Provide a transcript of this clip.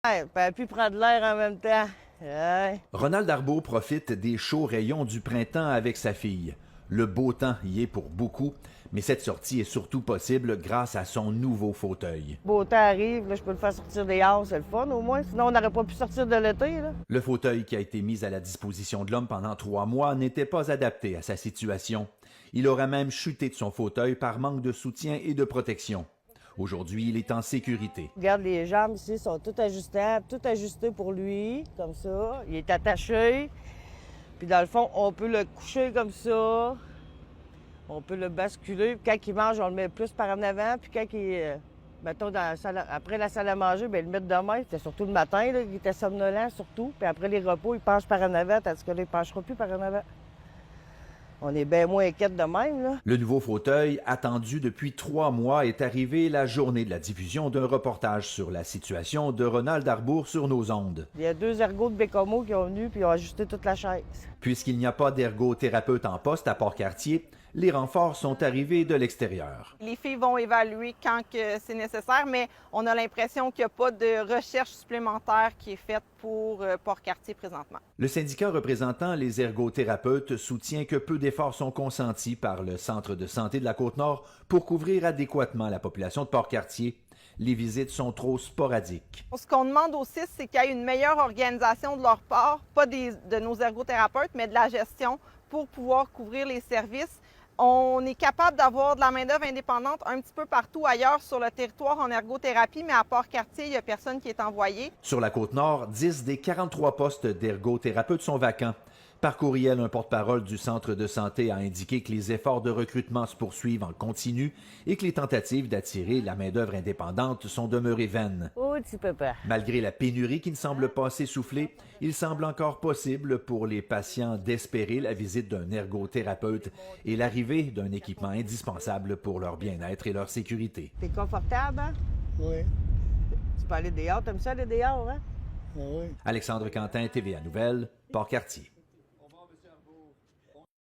Ouais, puis prendre l'air en même temps. Ouais. Ronald Arbour profite des chauds rayons du printemps avec sa fille. Le beau temps y est pour beaucoup, mais cette sortie est surtout possible grâce à son nouveau fauteuil. Beau temps arrive, là, je peux le faire sortir des dehors, c'est le fun au moins. Sinon, on n'aurait pas pu sortir de l'été. Là. Le fauteuil qui a été mis à la disposition de l'homme pendant 3 mois n'était pas adapté à sa situation. Il aurait même chuté de son fauteuil par manque de soutien et de protection. Aujourd'hui, il est en sécurité. Regarde, les jambes ici sont toutes ajustables, tout ajusté pour lui, comme ça. Il est attaché. Puis dans le fond, on peut le coucher comme ça. On peut le basculer. Puis quand il mange, on le met plus par en avant. Puis quand il mettons, après la salle à manger, bien, le mettre de même. C'était surtout le matin, là, il était somnolent surtout. Puis après les repos, il penche par en avant, tandis que là, il ne penchera plus par en avant. On est bien moins inquiète de même, là. Le nouveau fauteuil, attendu depuis 3 mois, est arrivé la journée de la diffusion d'un reportage sur la situation de Ronald Arbour sur nos ondes. Il y a 2 ergots de Bécomo qui ont venu puis ils ont ajusté toute la chaise. Puisqu'il n'y a pas d'ergothérapeute en poste à Port-Cartier, les renforts sont arrivés de l'extérieur. Les filles vont évaluer quand que c'est nécessaire, mais on a l'impression qu'il n'y a pas de recherche supplémentaire qui est faite pour Port-Cartier présentement. Le syndicat représentant les ergothérapeutes soutient que peu d'efforts sont consentis par le Centre de santé de la Côte-Nord pour couvrir adéquatement la population de Port-Cartier. Les visites sont trop sporadiques. Ce qu'on demande aussi, c'est qu'il y ait une meilleure organisation de leur part, pas de nos ergothérapeutes, mais de la gestion pour pouvoir couvrir les services. On est capable d'avoir de la main-d'œuvre indépendante un petit peu partout ailleurs sur le territoire en ergothérapie, mais à Port-Cartier, il n'y a personne qui est envoyé. Sur la Côte-Nord, 10 des 43 postes d'ergothérapeutes sont vacants. Par courriel, un porte-parole du centre de santé a indiqué que les efforts de recrutement se poursuivent en continu et que les tentatives d'attirer la main-d'œuvre indépendante sont demeurées vaines. Oh, petit papa. Malgré la pénurie qui ne semble pas s'essouffler, il semble encore possible pour les patients d'espérer la visite d'un ergothérapeute et l'arrivée d'un équipement indispensable pour leur bien-être et leur sécurité. T'es confortable, hein? Oui. Tu peux aller dehors, t'aimes ça aller dehors, hein? Ah oui. Alexandre Quentin, TVA Nouvelles, Port-Cartier.